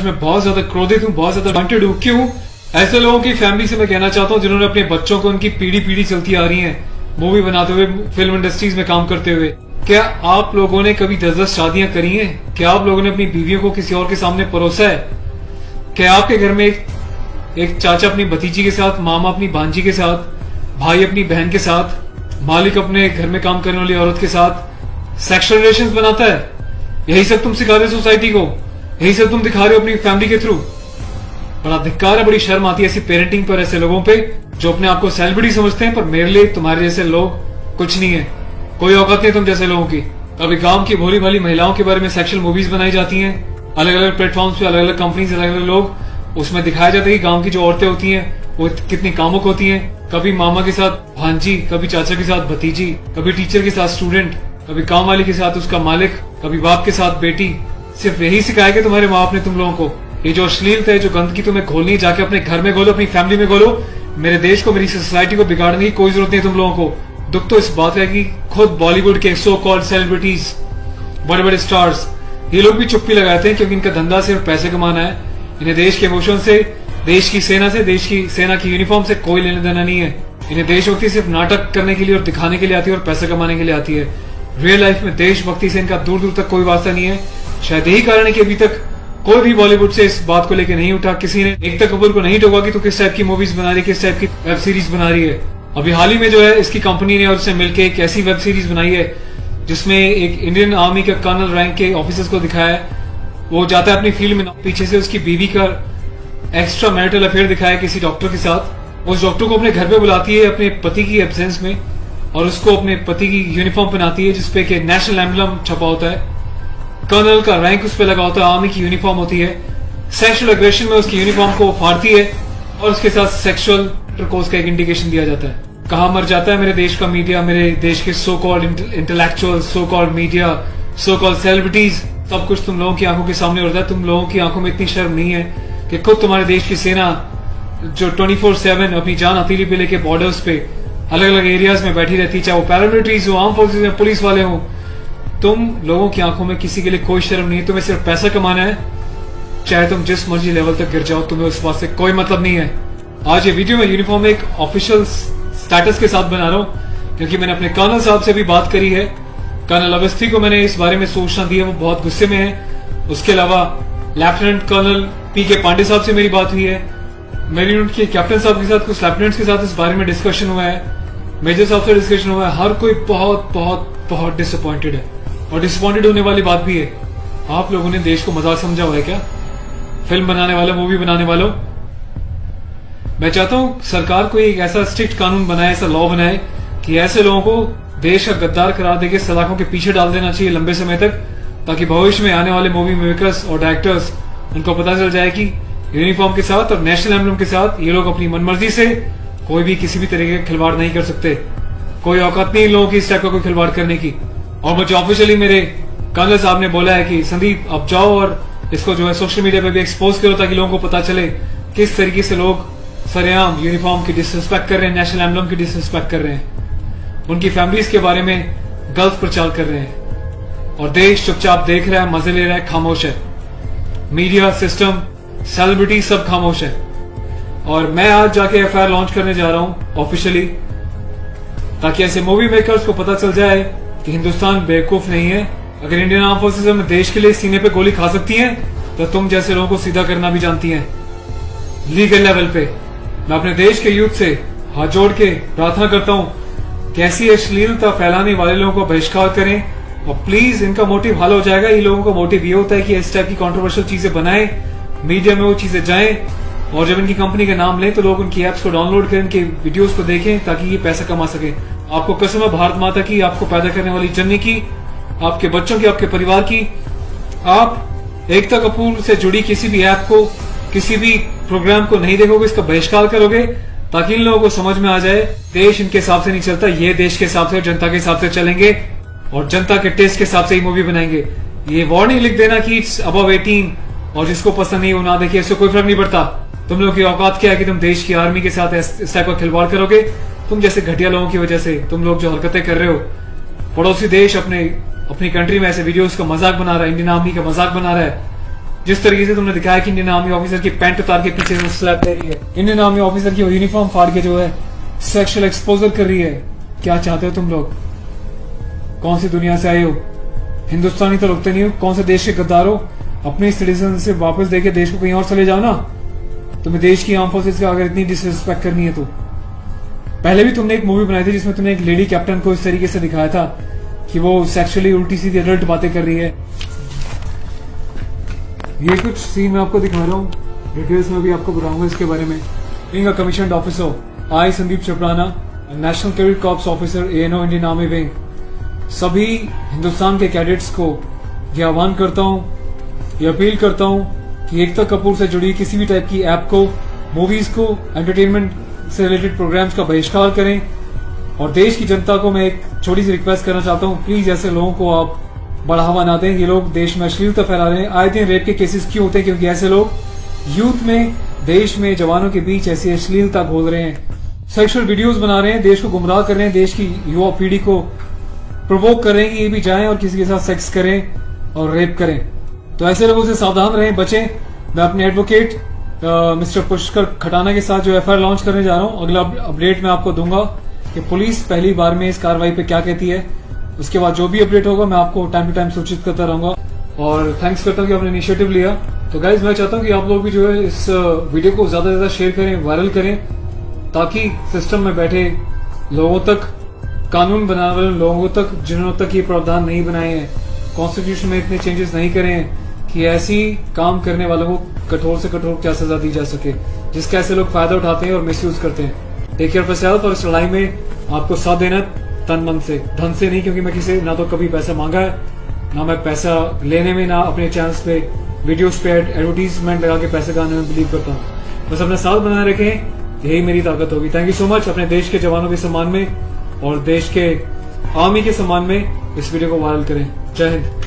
आज मैं बहुत ज्यादा क्रोधित हूँ, बहुत ज्यादा वांटेड हूँ। क्यों? ऐसे लोगों की फैमिली से मैं कहना चाहता हूँ जिन्होंने अपने बच्चों को उनकी पीढ़ी पीढ़ी चलती आ रही है, मूवी बनाते हुए, फिल्म इंडस्ट्रीज में काम करते हुए। क्या आप लोगों ने कभी 10-10 शादियां करी हैं? क्या आप लोगों ने अपनी बीवियों को किसी और के सामने परोसा है? क्या आपके घर में एक चाचा अपनी भतीजी के साथ, मामा अपनी भांजी के साथ, भाई अपनी बहन के साथ, मालिक अपने घर में काम करने वाली औरत के साथ सेक्सुअल रिलेशंस बनाता है? यही सब तुम सिखा रहे हो सोसाइटी को? यही सब तुम दिखा रहे हो अपनी फैमिली के थ्रू? बड़ा धिक्कार है, बड़ी शर्म आती है ऐसी पेरेंटिंग पर, ऐसे लोगों पे जो अपने आप को सेलिब्रिटी समझते हैं। पर मेरे लिए तुम्हारे जैसे लोग कुछ नहीं है, कोई औकात नहीं तुम जैसे लोगों की। अभी गांव की भोली भाली महिलाओं के बारे में सेक्सुअल मूवीज बनाई जाती हैं, अलग अलग प्लेटफॉर्म्स पे, अलग अलग कंपनीज, अलग अलग लोग, उसमें दिखाया जाता है कि गांव की जो औरतें होती हैं वो कितनी कामुक होती हैं। कभी मामा के साथ भांजी, कभी चाचा के साथ भतीजी, कभी टीचर के साथ स्टूडेंट, कभी काम वाली के साथ उसका मालिक, कभी बाप के साथ बेटी। सिर्फ यही सिखाया कि तुम्हारे माँ बाप ने तुम लोगों को? ये जो अश्लीलता है, जो गंदगी तुम्हें खोलनी है, जाके अपने घर में खोलो, अपनी फैमिली में खोलो। मेरे देश को, मेरी सोसाइटी को बिगाड़ने की कोई जरूरत नहीं है तुम लोगों को। दुख तो इस बात है कि खुद बॉलीवुड के सो कॉल्ड सेलिब्रिटीज, बड़े बड़े स्टार्स, ये लोग भी चुप्पी लगाते हैं क्योंकि इनका धंधा सिर्फ पैसे कमाना है। इन्हें देश के इमोशन से, देश की सेना से, देश की सेना की यूनिफॉर्म से कोई लेना देना नहीं है। इन्हें देशभक्ति सिर्फ नाटक करने के लिए और दिखाने के लिए आती है और पैसा कमाने के लिए आती है। रियल लाइफ में देशभक्ति से इनका दूर दूर तक कोई वास्ता नहीं है। शायद यही कारण है कि अभी तक कोई भी बॉलीवुड से इस बात को लेकर नहीं उठा, किसी ने एकता कपूर को नहीं टोका कि तू किस टाइप की मूवीज बना रही है, किस टाइप की वेब सीरीज बना रही है। अभी हाल ही में जो है इसकी कंपनी ने और उससे मिलकर एक ऐसी वेब सीरीज बनाई है जिसमें एक इंडियन आर्मी के कर्नल रैंक के ऑफिसर्स को दिखाया है। वो जाता है अपनी फील्ड में, पीछे से उसकी बीवी का एक्स्ट्रा मैरिटल अफेयर दिखाया है किसी डॉक्टर के साथ। उस डॉक्टर को अपने घर पे बुलाती है अपने पति की एब्सेंस में और उसको अपने पति की यूनिफॉर्म पहनाती है जिसपे कि नेशनल एम्बलम छपा होता है, कर्नल का रैंक उस पर लगा होता है, आर्मी की यूनिफॉर्म होती है। सेक्सुअल एग्रेशन में उसकी यूनिफॉर्म को फाड़ती है और उसके साथ सेक्सुअल इंटरकोर्स का एक इंडिकेशन दिया जाता है। कहाँ मर जाता है मेरे देश का मीडिया, मेरे देश के so called intellectual, so called media, so called celebrities. सब कुछ तुम लोगों की आंखों के सामने होता है। तुम लोगों की आंखों में इतनी शर्म नहीं है कि खुद तुम्हारे देश की सेना जो 24/7 अपनी जान हथेली पे लेके बॉर्डर्स पे अलग अलग एरियाज में बैठी रहती है, चाहे वो पैरामिलिट्रीज हो, आर्म फोर्सेज में, पुलिस वाले हो, तुम लोगों की आंखों में किसी के लिए कोई शर्म नहीं है। तुम्हें सिर्फ पैसा कमाना है, चाहे तुम जिस मर्जी लेवल तक गिर जाओ, तुम्हें उस बात से कोई मतलब नहीं है। आज ये वीडियो में यूनिफॉर्म एक ऑफिशियल स्टेटस के साथ बना रहा हूँ क्योंकि मैंने अपने कर्नल साहब से भी बात करी है। कर्नल अवस्थी को मैंने इस बारे में सूचना दी है, वो बहुत गुस्से में है। उसके अलावा लेफ्टिनेंट कर्नल PK पांडे साहब से मेरी बात हुई है। मेरी यूनिट के कैप्टन साहब के साथ, कुछ लेफ्टिनेंट्स के साथ इस बारे में डिस्कशन हुआ है, मेजर साहब से डिस्कशन हुआ है। हर कोई बहुत बहुत बहुत डिसअपॉइंटेड है और डिसअपॉइंटेड होने वाली बात भी है। आप लोगों ने देश को मजाक समझा हुआ है क्या? फिल्म बनाने वालों, मूवी बनाने वालों, मैं चाहता हूं सरकार को एक ऐसा स्ट्रिक्ट कानून बनाए, ऐसा लॉ बनाए कि ऐसे लोगों को देश का गद्दार करार देके सलाखों के पीछे डाल देना चाहिए लंबे समय तक, ताकि भविष्य में आने वाले मूवी मेकर्स और डायरेक्टर्स उनको पता चल जाए कि यूनिफॉर्म के साथ और नेशनल एम्बलम के साथ ये लोग अपनी मनमर्जी से कोई भी किसी भी तरीके का खिलवाड़ नहीं कर सकते। कोई औकात नहीं लोगों की इस टाइप का कोई खिलवाड़ करने की। और मुझे ऑफिशियली मेरे कर्नल साहब ने बोला है कि संदीप आप जाओ और इसको जो है सोशल मीडिया पे भी एक्सपोज करो ताकि लोगों को पता चले किस तरीके से लोग सरेआम यूनिफॉर्म की डिसरिस्पेक्ट कर रहे हैं, नेशनल एम्बलम की डिसरिस्पेक्ट कर रहे हैं, उनकी फैमिलीज के बारे में गलत प्रचार कर रहे हैं और देश चुपचाप देख रहा है, मजे ले रहा है, खामोश है। मीडिया, सिस्टम, सेलिब्रिटी सब खामोश है। और मैं आज जाके FIR लॉन्च करने जा रहा हूं ऑफिशियली, ताकि ऐसे मूवी मेकर्स को पता चल जाए कि हिंदुस्तान बेवकूफ नहीं है। अगर इंडियन आर्म फोर्सेज में देश के लिए सीने पे गोली खा सकती हैं तो तुम जैसे लोगों को सीधा करना भी जानती हैं लीगल लेवल पे। मैं अपने देश के यूथ से हाथ जोड़ के प्रार्थना करता हूं कि ऐसी अश्लीलता फैलाने वाले लोगों को बहिष्कार करें और प्लीज इनका मोटिव हल हो जाएगा। ये लोगों का मोटिव ये होता है कि इस टाइप की कंट्रोवर्शियल चीजें बनाएं, मीडिया में वो चीजें जाएं और जब इनकी कंपनी का नाम लें तो लोग उनकी एप्स को डाउनलोड करें, इनके वीडियोस को देखें ताकि ये पैसा कमा सके। आपको कसम है भारत माता की, आपको पैदा करने वाली जननी की, आपके बच्चों की, आपके परिवार की, आप एकता कपूर से जुड़ी किसी भी ऐप को, किसी भी प्रोग्राम को नहीं देखोगे, इसका बहिष्कार करोगे ताकि इन लोगों को समझ में आ जाए देश इनके हिसाब से नहीं चलता, ये देश के हिसाब से, जनता के हिसाब से चलेंगे और जनता के टेस्ट के हिसाब से ही मूवी बनाएंगे। ये वार्निंग लिख देना कि इट्स अबव 18 और जिसको पसंद नहीं वो ना देखिए, इससे कोई फर्क नहीं पड़ता। तुम लोग की औकात क्या है कि तुम देश की आर्मी के साथ इस टाइप का खिलवाड़ करोगे? तुम जैसे घटिया लोगों की वजह से तुम लोग जो हरकतें कर रहे हो, पड़ोसी देश अपनी कंट्री में ऐसे वीडियोस का मजाक बना रहा है, इंडियन आर्मी का मजाक बना रहा है, जिस तरीके से तुमने दिखाया कि इंडियन आर्मी ऑफिसर की पैंट उतार के पीछे से स्लैप दे रही है, इंडियन आर्मी ऑफिसर की यूनिफॉर्म फाड़ के जो है सेक्सुअल एक्सपोजर कर रही है, क्या चाहते हो तुम लोग? कौन सी दुनिया से आए हो? हिंदुस्तानी तो लगते नहीं हो, कौन से देश के गद्दार हो? अपने सिटीजन से वापस देके देश को कहीं और चले जाओ ना। तुम्हें देश की आर्म फोर्सेस का अगर इतनी डिसरिस्पेक्ट करनी है तो। पहले भी तुमने एक मूवी बनाई थी जिसमें तुमने एक लेडी कैप्टन को इस तरीके से दिखाया था कि वो सेक्सुअली उल्टी सीधी एडल्ट बातें कर रही है। ये कुछ सीन मैं आपको दिखा रहा हूँ, डिटेल्स में भी आपको बताऊंगा इसके बारे में। Being a commissioned officer, I Sandeep चपराना, national cadet corps officer ANO Indian army wing, सभी हिंदुस्तान के कैडेट्स को यह आह्वान करता हूँ, ये अपील करता हूँ कि एकता कपूर से जुड़ी किसी भी टाइप की ऐप को, मूवीज को, एंटरटेनमेंट से रिलेटेड प्रोग्राम्स का बहिष्कार करें। और देश की जनता को मैं एक छोटी सी रिक्वेस्ट करना चाहता हूँ, प्लीज ऐसे लोगों को आप बढ़ावा ना दें। ये लोग देश में अश्लीलता फैला रहे हैं। आए दिन रेप के केसेस क्यों होते हैं? क्योंकि ऐसे लोग यूथ में, देश में, जवानों के बीच ऐसी अश्लीलता घोल रहे हैं, सेक्सुअल वीडियोस बना रहे हैं, देश को गुमराह कर रहे हैं, देश की युवा पीढ़ी को प्रोवोक कर रहे हैं कि ये भी जाएं और किसी के साथ सेक्स करें और रेप करें। तो ऐसे लोगों से सावधान रहें, बचें। मैं अपने एडवोकेट मिस्टर पुष्कर खटाना के साथ जो FIR लॉन्च करने जा रहा हूँ, अगला अपडेट मैं आपको दूंगा कि पुलिस पहली बार में इस कार्रवाई पे क्या कहती है। उसके बाद जो भी अपडेट होगा मैं आपको टाइम टू टाइम सूचित करता रहूंगा। और थैंक्स करता हूँ कि आपने इनिशिएटिव लिया। तो गाइज मैं चाहता हूँ कि आप लोग भी जो है इस वीडियो को ज्यादा से ज्यादा शेयर करें, वायरल करें, ताकि सिस्टम में बैठे लोगों तक, कानून बनाने वाले लोगों तक, जिन्होंने तक ये प्रावधान नहीं बनाए हैं, कॉन्स्टिट्यूशन में इतने चेंजेस नहीं करे हैं कि ऐसी काम करने वालों को कठोर से कठोर क्या सजा दी जा सके, जिसका ऐसे लोग फायदा उठाते हैं और मिसयूज करते हैं। टेक केयर फॉर और इस लड़ाई में आपको साथ देना तन मन से, धन से नहीं, क्योंकि मैं किसी ना तो कभी पैसा मांगा है, ना मैं पैसा लेने में, ना अपने चैनल्स पे वीडियोस पे एडवर्टीजमेंट लगा के पैसे कमाने में बिलीव करता हूँ। बस अपने साथ बनाए रखें, यही मेरी ताकत होगी। Thank you so much. अपने देश के जवानों के सम्मान में और देश के आर्मी के सम्मान में इस वीडियो को वायरल करें। जय हिंद।